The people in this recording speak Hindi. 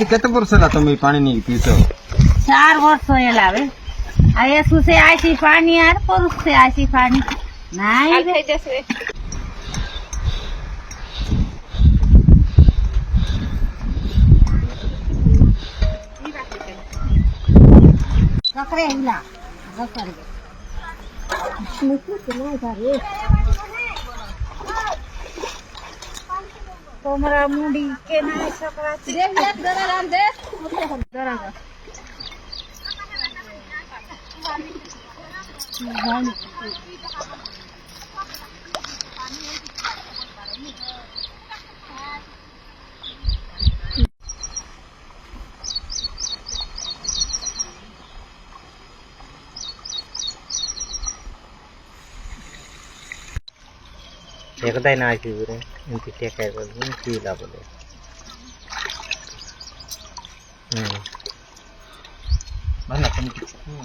केते वर्ष ला तुम पानी नहीं पीछो 4 वर्ष हेलावे आये सुसे आसी पानी यार पुरुष से आसी पानी नहीं रे जैसे ककरे हिला ककरे मुकुट नहीं करे तोमरा मुंडी के नहीं सकरा देख देख जरा राम देख जरा एकदा ना आजी इंती टेकाय बोल पीला बोले mana